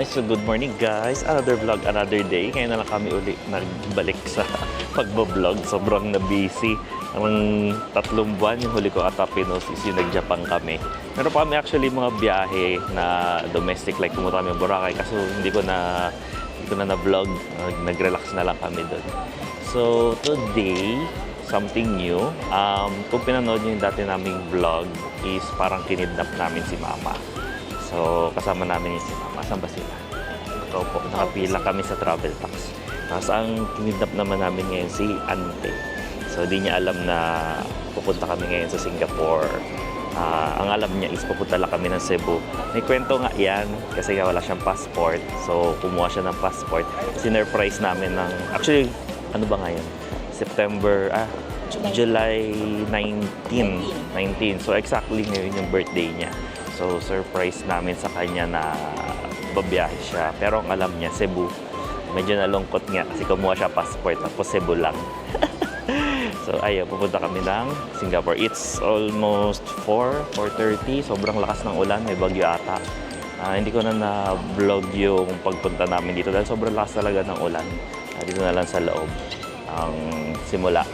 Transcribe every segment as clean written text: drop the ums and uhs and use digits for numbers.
So good morning guys, another vlog, another day. Ngayon na lang kami uli nagbalik sa pagbablog. Sobrang na-busy. Ang 3 buwan, yung huli ko ata Pinos is yung nag-Japan kami. Meron pa kami actually mga biyahe na domestic, like pumunta kami ng Boracay. Kaso hindi ko na na-vlog, nag-relax na lang kami doon. So today, something new. Kung pinanood nyo yung dati naming vlog is parang kinidnap namin si Mama. So, kasama namin yung si Mama. Saan ba sila? Ito po, nakapila kami sa travel tax. Tapos, ang kinidnap naman namin ngayon si Ante. So, di niya alam na pupunta kami ngayon sa Singapore. Ang alam niya is pupunta lang kami ng Cebu. May kwento nga yan kasi wala siyang passport. So, kumuha siya ng passport. Sinurprise namin ng... Actually, ano ba ngayon? July 19. So, exactly ngayon yung birthday niya. So, surprise namin sa kanya na babiyahe siya. Pero ang alam niya, Cebu. Medyo nalungkot nga kasi kumuha siya passport tapos Cebu lang. So, ayun, pupunta kami ng Singapore. It's almost 4:30. Sobrang lakas ng ulan. May bagyo ata. Hindi ko na na-vlog yung pagpunta namin dito dahil sobrang lakas talaga ng ulan. Dito na lang sa loob ang simula.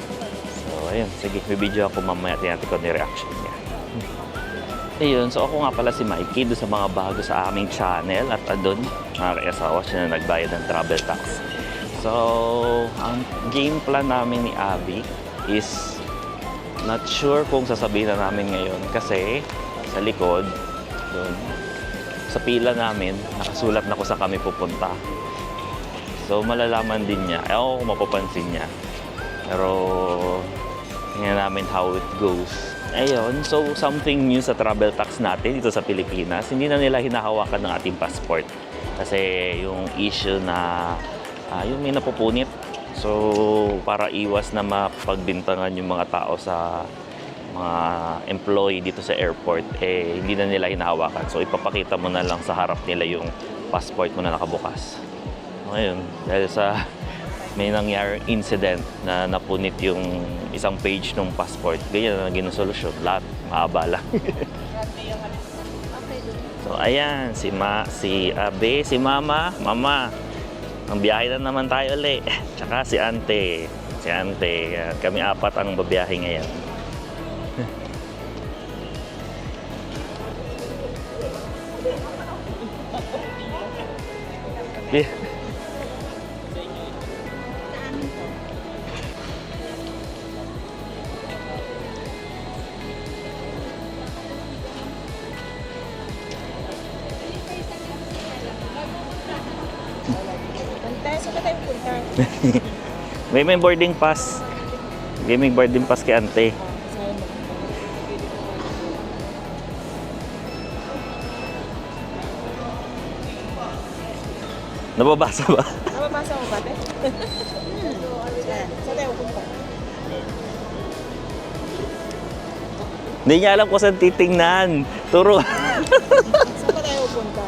So, ayun. Sige, may video ako mamaya. Tinatin ko ni reaction niya. Ayun, so ako nga pala si Mikey doon sa mga bago sa aming channel at doon, mga kayasawa, siya na nagbayad ng travel tax. So, ang game plan namin ni Abby is not sure kung sasabihin na namin ngayon kasi sa likod, doon, sa pila namin, nakasulat na kung saan kami pupunta. So, malalaman din niya. Ewan ko kung mapapansin niya. Pero, tingnan namin how it goes. Ayun, so something new sa travel tax natin dito sa Pilipinas. Hindi na nila hinahawakan ng ating passport. Kasi yung issue na yung may napupunit. So, para iwas na mapagbintangan yung mga tao sa mga employee dito sa airport, hindi na nila hinahawakan. So, ipapakita mo na lang sa harap nila yung passport mo na nakabukas. Ngayon, dahil sa may nangyaring incident na napunit yung isang page ng passport. Ganyan na naging solusyon. Lahat, maabala. So, ayan. Si Abe, si Mama. Mama, ang biyahe na naman tayo ulit. Tsaka si Ante. Si Ante. Kami 4 ang babiyahe ngayon. Yeah. May boarding pass. May boarding pass kay Ante. Nababasa ba? Nababasa mo ba, te? Saan tayo pupunta? Hindi niya alam kung saan titingnan. Turo. Saan ba tayo pupunta?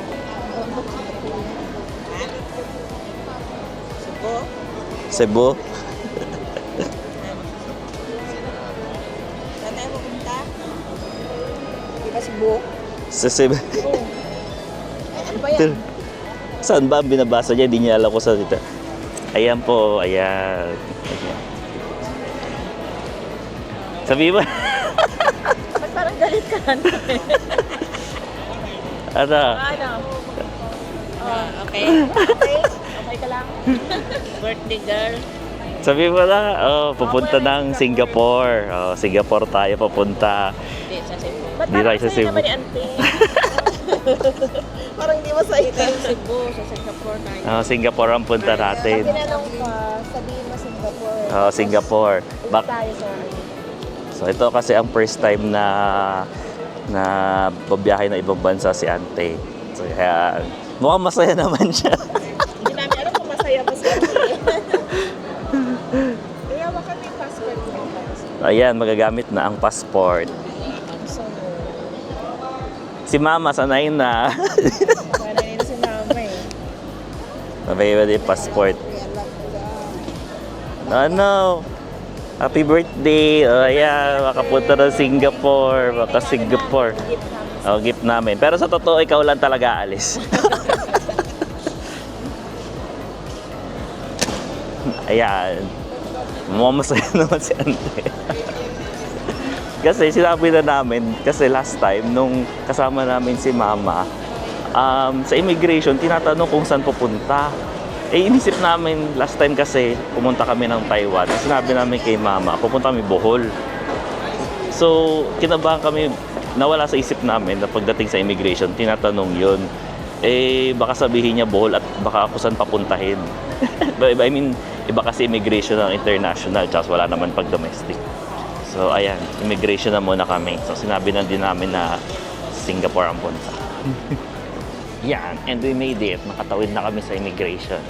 Cebu. Saan tayo pupunta? Di ba Cebu? Sa Cebu. Ano ba yan? Saan ba ang binabasa niya? Hindi niya alam kung saan dito. Ayan po, ayan. Sabi ba? Ba't parang galit ka? Ano? Ano? Okay. Okay ka lang? Birthday girl. Sabi mo lang, pupunta ng Singapore. Singapore tayo papunta. Hindi, sa Cebu. Ba't Di tayo sa Cebu. naman ni Ante? Parang hindi masaya. Cebu, sa Singapore tayo. Singapore ang punta natin. Pag tinanong ka, sabihin mo Singapore. Singapore. Tayo sa... So ito kasi ang first time na babiyahe ng ibang bansa si Ante. So kaya mukhang masaya naman siya. Hindi namin alam kung masaya ba siya. Kaya baka may passport mo. Ayan, magagamit na ang passport. So, Si Mama, sanay na. sana nila si mama eh. Mabay ba yung passport? Ano? Happy birthday! Ayan, makapunta ng Singapore. Singapore. Gift namin. Gift namin. Pero sa totoo, ikaw lang talaga alis. Ayan. Mamasaya naman si Ante. Kasi sinabi na namin, kasi last time, nung kasama namin si Mama, sa immigration, tinatanong kung saan pupunta. Eh, inisip namin, last time kasi, pumunta kami ng Taiwan. Sinabi namin kay Mama, pupunta kami Bohol. So, kinabahan kami, nawala sa isip namin na pagdating sa immigration, tinatanong yun. Eh, baka sabihin niya Bohol at baka ako saan papuntahin. I mean, iba kasi immigration ng international, tsaka wala naman pag domestic. So, ayan, immigration na muna kami. So, sinabi na din namin na Singapore ang punta. Yan, and we made it. Nakatawid na kami sa immigration.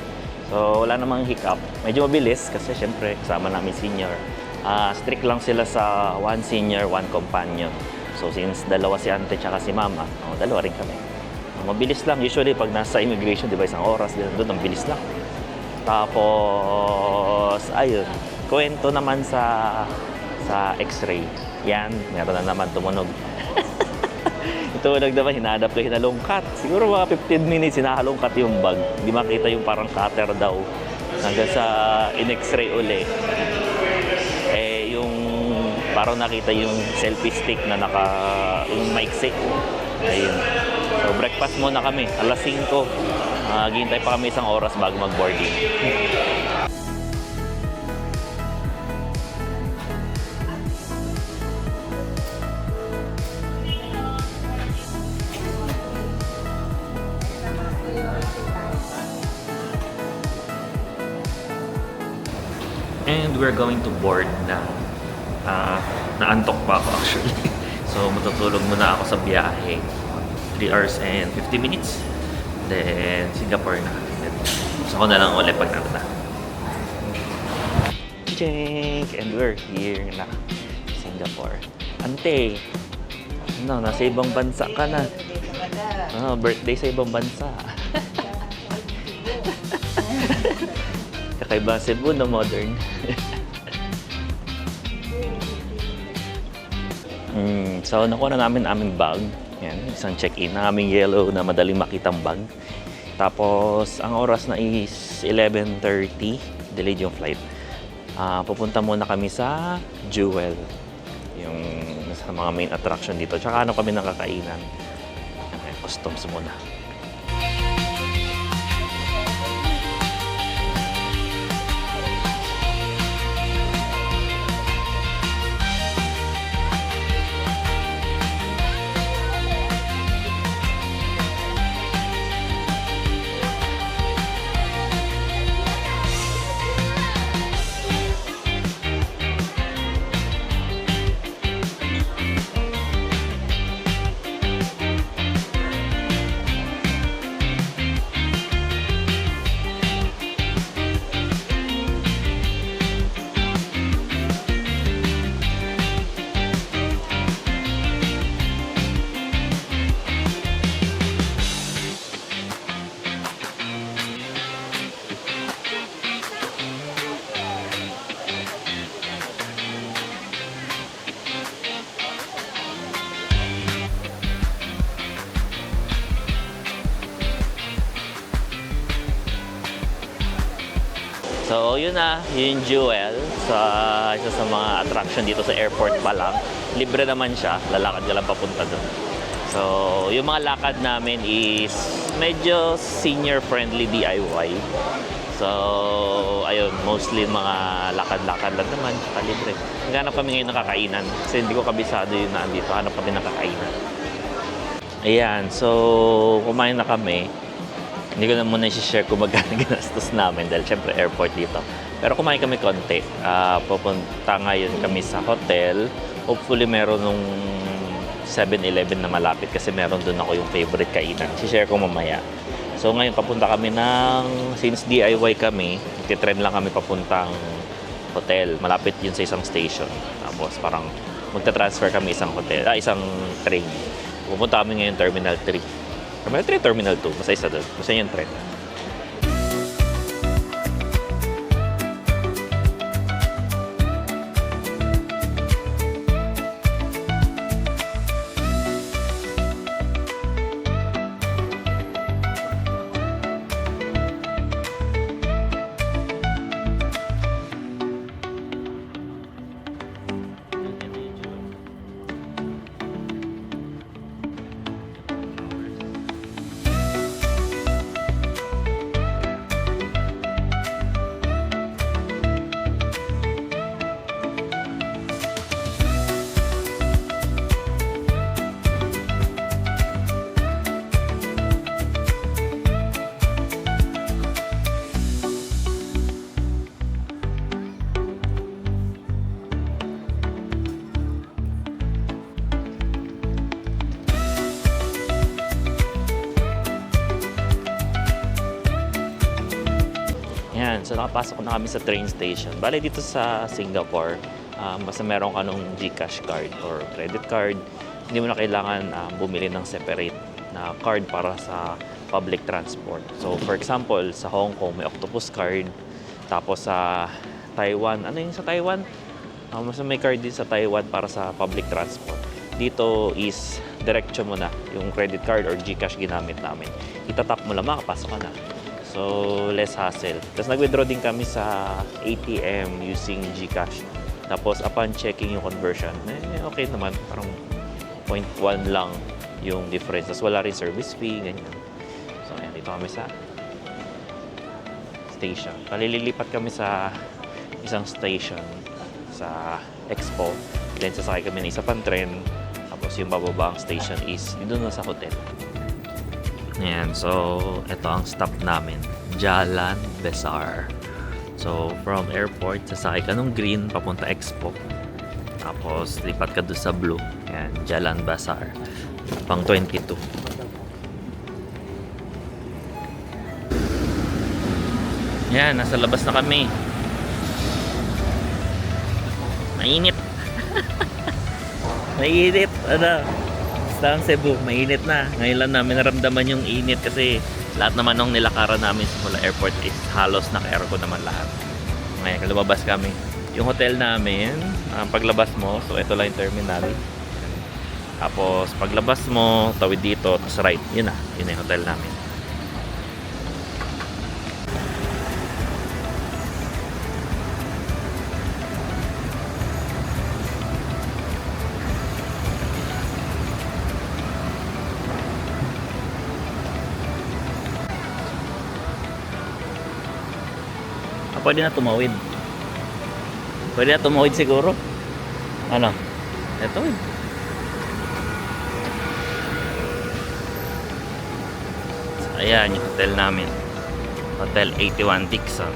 So, wala namang hiccup. Medyo mabilis kasi syempre kasama namin senior. Strict lang sila sa one senior, one companion. So, since dalawa si Ante tsaka si Mama, dalawa rin kami. Mabilis lang. Usually, pag nasa immigration, di ba, isang oras, doon, ang bilis lang. Tapos, ayun, kwento naman sa x-ray. Yan, meron na naman tumunog. Tumunog naman, hinahanap ko, hinalungkat. Siguro mga 15 minutes, hinahalungkat yung bag. Hindi makita yung parang cutter daw. Hanggang sa in-x-ray uli. Eh, yung parang nakita yung selfie stick na yung maiksi. Ayun. So, breakfast muna kami. Alas 5. Ghintay pa kami isang oras bago mag-boarding. And we're going to board na. Naantok pa ako actually. So matutulog muna ako sa biyahe. 3 hours and 50 minutes. Then Singapore na. Then, gusto ko na lang ulit pag na. Check! And we're here na. Singapore. Ante! Nasa ibang bansa ka na. Birthday sa ibang bansa. Kakaiba Cebu na modern. So, nakuha na namin aming bag. Yan, isang check-in na aming yellow na madaling makitang bag. Tapos, ang oras na is 11:30. Delayed yung flight. Pupunta muna kami sa Jewel. Yung sa mga main attraction dito. Tsaka ano kami ng kakainan. Okay, customs muna. So, yun na, yung Jewel sa isa sa mga attraction dito sa airport pa lang. Libre naman siya, lalakad ka lang papunta doon. So, yung mga lakad namin is medyo senior-friendly DIY. So, ayun, mostly mga lakad-lakad lang naman, tsaka libre. Naghanap kami ngayon ng kakainan kasi hindi ko kabisado yung nandito. Hanap kami ng kakainan. Ayan, so kumain na kami. Hindi ko na muna i-share kung magkano ginastos namin dahil syempre airport dito. Pero kumain kami konti. Pupunta ngayon kami sa hotel. Hopefully meron nung 7-Eleven na malapit kasi meron doon ako yung favorite kainan. I-share ko mamaya. So ngayon papunta kami since DIY kami, nagtitrend lang kami papuntang hotel. Malapit yun sa isang station. Tapos parang magta-transfer kami isang train. Pupunta kami ngayon Terminal 3. Terminal 3, Terminal 2. Basta isa doon. Basta yung trend. So nakapasok na kami sa train station. Bale dito sa Singapore, basta meron ka nung GCash card or credit card, hindi mo na kailangan bumili ng separate na card para sa public transport. So for example, sa Hong Kong may Octopus card, tapos sa Taiwan, ano yung sa Taiwan? Mas may card din sa Taiwan para sa public transport. Dito is diretso mo na yung credit card or GCash ginamit namin. Itatap mo lang, makapasok ka na. So less hassle. Tapos nag-withdraw din kami sa ATM using GCash. Tapos upon checking yung conversion, okay naman, parang 0.1 lang yung difference. Tapos wala rin service fee, ganyan. So ayan, dito kami sa station. Palililipat kami sa isang station sa Expo. Then sasakay kami ng isa pang tren. Tapos yung bababang station is doon na sa hotel. Ayan, so ito ang stop namin. Jalan Besar. So from airport, sasakay ka ng green papunta Expo. Tapos lipat ka doon sa blue. Ayan, Jalan Besar. Pang 22. Ayan, nasa labas na kami. Mainit. Mainit. Ano? Basta ang Cebu, mainit na. Ngayon lang namin naramdaman yung init kasi lahat naman ng nilakaran namin mula airport is halos naka-aircon naman lahat. Ngayon, lumabas kami. Yung hotel namin, paglabas mo, so ito lang yung terminal. Tapos paglabas mo, tawid dito, tapos right. Yun na, yun na yung hotel namin. Pwede na tumawid. Pwede na tumawid siguro. Ano? Ito. So, ayan yung hotel namin. Hotel 81 Dixon.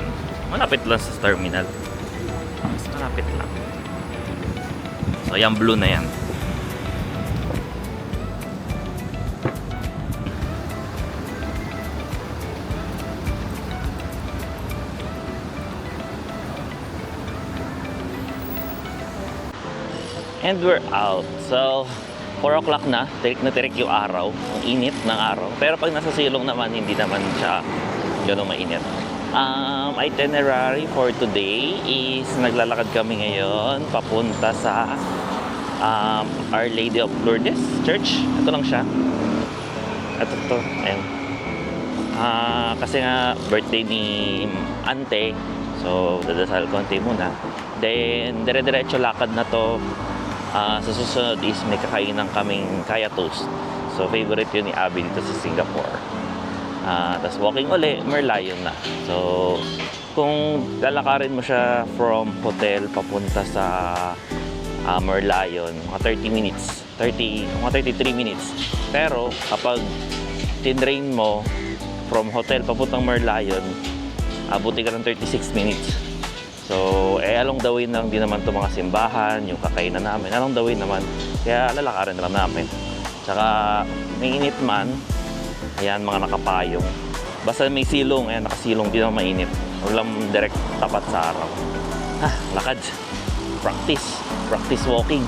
Malapit lang sa terminal. Mas malapit lang. So, ayan blue na yan. And we're out. So, 4 o'clock na. Tirik na tirik yung araw. Ang init ng araw. Pero pag nasa silong naman, hindi naman siya ganun mainit. Itinerary for today is naglalakad kami ngayon papunta sa Our Lady of Lourdes Church. Ito lang siya. Ito. Ayan. Kasi nga birthday ni Ante. So, dadasal konti muna. Then, dire-diretso lakad na to. Sa susunod is may kakainan kaming kaya toast. So favorite yun ni Abby dito sa Singapore. Tapos walking uli, Merlion na. So kung lalakarin mo siya from hotel papunta sa Merlion, mga 30 minutes. Mga 33 minutes. Pero kapag tinrain mo from hotel papuntang Merlion, abuti ka ng 36 minutes. So, along the way lang din naman itong mga simbahan, yung kakainan namin. Along the way naman, kaya lalakarin na lang namin. Tsaka, may init man, ayan, mga nakapayong. Basta may silong, ayan, nakasilong, di naman mainit. Huwag lang direct tapat sa araw. Lakad. Practice walking.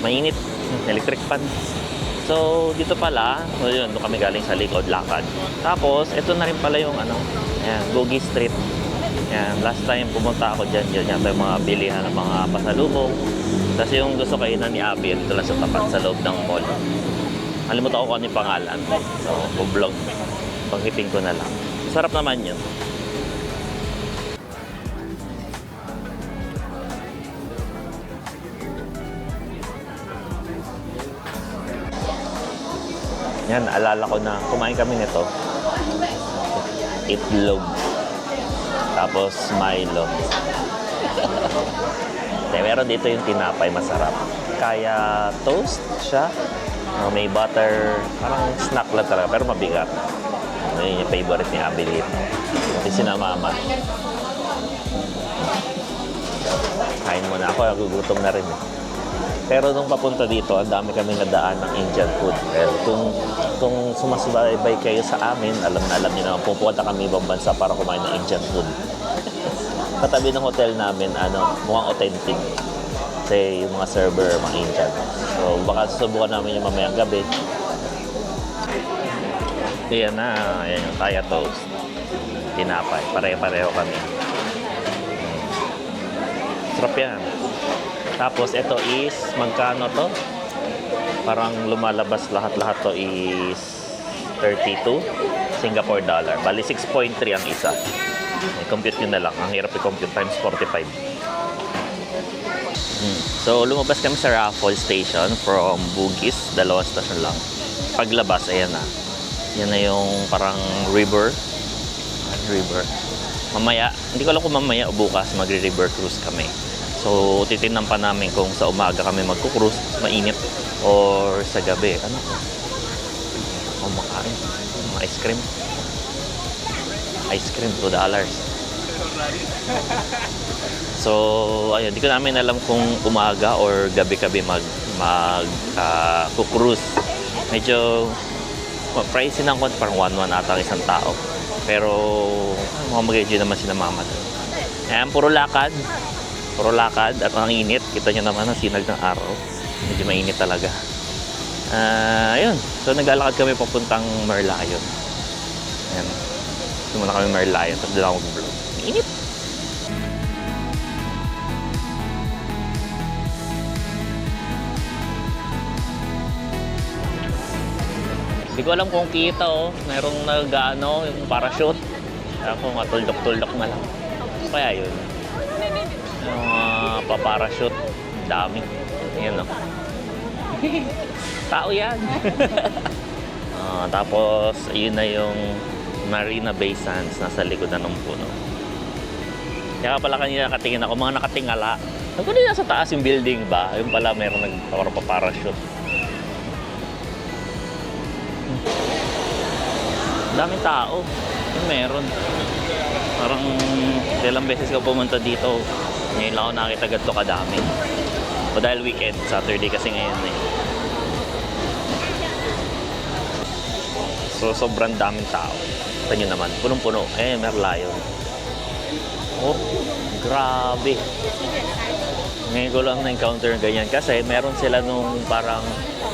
Mainit, electric fan. So, dito pala, so yun, doon kami galing sa likod, lakad. Tapos, ito na rin pala yung ayan, Bugis Street. Yan, last time pumunta ako dyan, yun yata yung mga bilihan ng mga pasalubong. Tapos yung gusto kainan ni Abby, dito lang sa tapat sa loob ng mall. Nalimutan ko kung ano yung pangalan. So, vlog. Panghiting ko na lang. Sarap naman yun. Yan, alala ko na kumain kami nito. Itlog. Tapos Milo. Pero dito yung tinapay masarap. Kaya toast siya. May butter. Parang snack lang talaga. Pero mabigat. Yun yung favorite ni Abby dito. Kasi sinamama. Kain muna ako. Nagugutom na rin. Pero nung papunta dito, ang dami kami nadaan ng Indian food. Well, kung sumasubaybay kayo sa amin, alam na alam niyo naman, pupunta kami ibang bansa para kumain ng Indian food. Katabi ng hotel namin, mukhang authentic. Kasi yung mga server, mga Indian. So, baka susubukan namin yung mamayang gabi. Ayan na, ayan yung Thai toast. Tinapay, pare-pareho kami. Sarap yan. Tapos ito is, magkano to? Parang lumalabas lahat-lahat to is 32 Singapore dollar. Bali 6.3 ang isa. I-compute yun na lang. Ang hirap i-compute times 45. So lumabas kami sa Raffles Station from Bugis. 2 station lang. Paglabas, ayan na. Yan na yung parang river. Mamaya, hindi ko alam kung mamaya o bukas magre-river cruise kami. So, titignan pa namin kung sa umaga kami magkukrus, mainit, or sa gabi. Ano ko? Makain. Ice cream. Ice cream, $2. So, ayun. Di ko namin alam kung umaga or gabi-gabi mag-kukrus. Medyo pricey ng konti. Parang 1-1 ata ang isang tao. Pero, mga mag-enjoy naman si na mama. Ayan, puro lakad at ang init. Kita nyo naman ang sinag ng araw. Medyo mainit talaga. Ayun. So naglalakad kami papuntang Merlion. Ayan. Sumuna kami Merlion. Tapos doon ako mag-vlog. Init. Hindi ko alam kung kita merong yung parachute. Ako matuldok-tuldok na lang. Kaya yun. Yung paparachute, dami. Ayan tao yan. Tapos ayun na yung Marina Bay Sands, nasa likod na ng puno. Kaya pala kanina nakatingin ako, mga nakatingala. Ako din nasa taas yung building ba? Yung pala meron nagpaparachute. Daming tao. Yung meron. Parang ilang beses ko pumunta dito. Ngayon lang ako nakita ganito kadami. O dahil weekend, Saturday kasi ngayon eh. So sobrang daming tao. Ito nyo naman, punong-puno. Merlion. Oh, grabe. Ngayon ko lang na-encounter ganyan kasi meron sila nung parang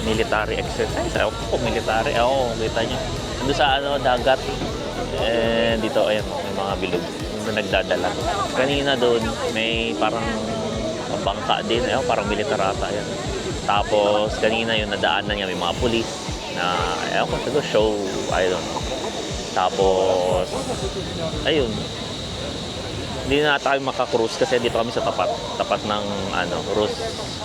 military exercise. Ako po, military. Kita nyo. Ando sa dagat. Dito, ayan, may mga bilog na nagdadala. Kanina doon, may parang bangka din. Parang militar ata yan. Tapos, kanina yung nadaanan niya, may mga pulis na, siguro show, I don't know. Tapos, ayun. Hindi na tayo makakruise kasi dito kami sa tapat ng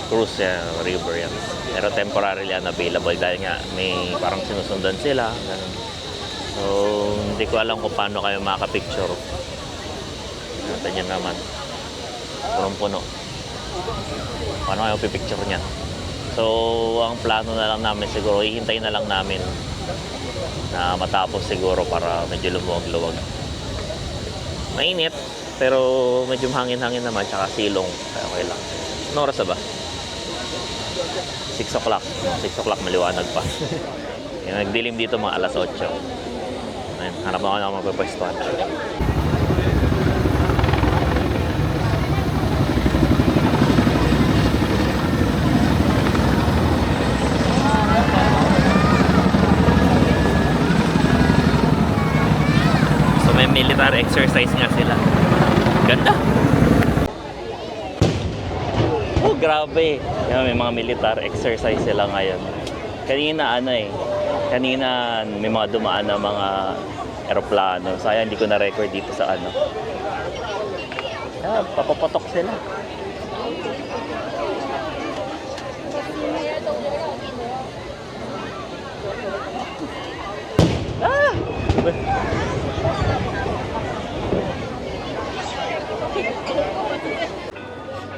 cruise river yan. Pero temporarily unavailable dahil nga may parang sinusundan sila. Ganun. So, hindi ko alam kung paano kayo makaka-picture. Natin yan naman. Punong-puno. Paano kayo pipicture niya? So, ang plano na lang namin siguro, hihintayin na lang namin na matapos siguro para medyo lumuwag-luwag. Mainit, pero medyo hangin-hangin naman, tsaka silong. Kaya okay lang. Anong oras na ba? 6 o'clock. 6 o'clock, maliwanag pa. Yung nagdilim dito mga alas 8. Ayun, hanap ako na magpapwestuhan. So may military exercise nga sila. Ganda. Oh, grabe. Yan, may mga militar exercise sila ngayon. Kanina kanina may mga dumaan na mga eroplano. Sayang hindi ko na-record dito sa ano. Papapatok sila.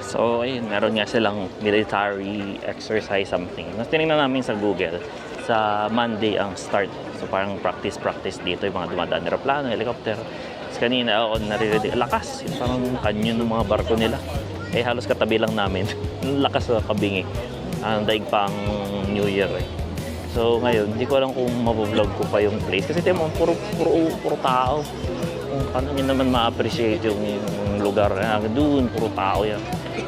So, ayun, meron nga silang military exercise something. Mas tinignan namin sa Google, sa Monday ang start. So, parang practice dito, yung mga dumadaan na aeroplano, helicopter. Tapos kanina ako naririnig, lakas, yung parang kanyon ng mga barko nila. Eh, halos katabi lang namin. Lakas sa kabingi. Ang daig pa ang New Year eh. So, ngayon, hindi ko alam kung mabavlog ko pa yung place. Kasi tingnan mo, puro tao. Kung paano nyo naman ma-appreciate yung lugar. Doon, puro tao yan.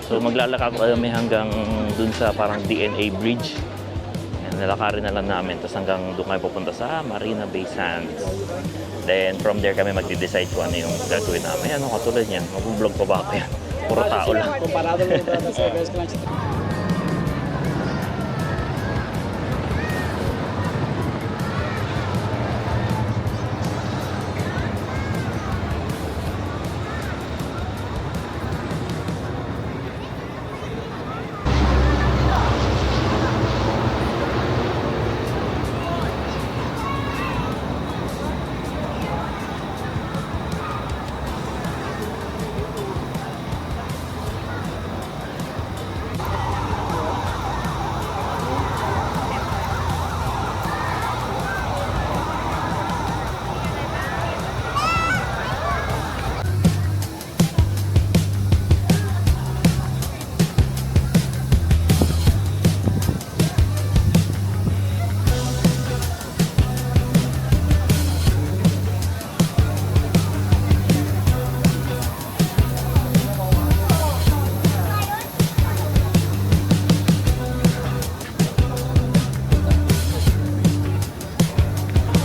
So maglalakad kami hanggang dun sa parang DNA Bridge. Yan, nalakarin na lang namin. Tapos hanggang doon kami pupunta sa Marina Bay Sands. Then from there kami magde-decide kung ano yung gagawin namin. Ano katulad yan? Mag-vlog pa ba ako yan? Puro tao lang. Comparado con otras cervezas que lanche.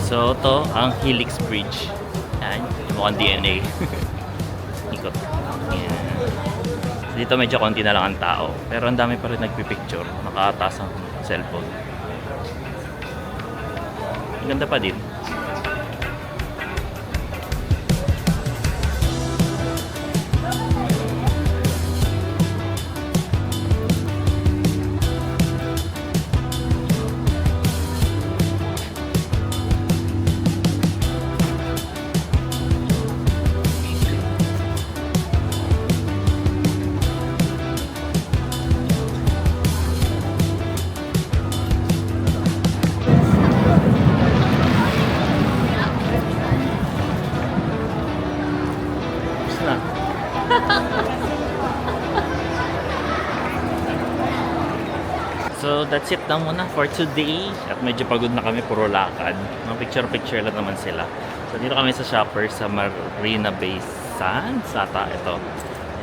So, to ang Helix Bridge. Yan, mukhang DNA. Ikot. Yan. So, dito medyo konti na lang ang tao. Pero ang dami pa rin nagpipicture. Nakataas ang cellphone. Ang ganda pa din. Na. So that's it lang muna for today. At medyo pagod na kami, puro lakad. Mga picture lang naman sila. So dito kami sa Shoppers sa Marina Bay Sands. Ata ito.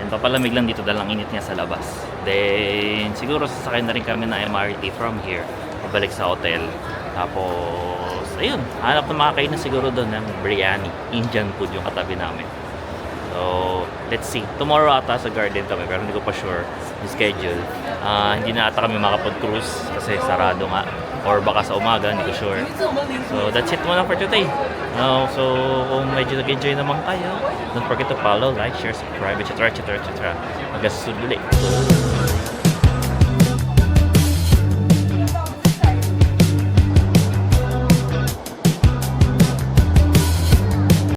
Yan, papalamig lang dito dahil ang init niya sa labas. Then siguro sasakay na rin kami ng MRT from here pabalik sa hotel. Tapos ayun, hanap na makakain na siguro doon ng biryani. Indian food yung katabi namin. So, let's see. Tomorrow ata sa garden kami, pero hindi ko pa sure yung schedule. Hindi na ata kami makapag-cruise kasi sarado nga. Or baka sa umaga, hindi ko sure. So, that's it muna for today. So, kung medyo nag-enjoy naman kayo, don't forget to follow, like, share, subscribe, etc. Hanggang sa susunod ulit.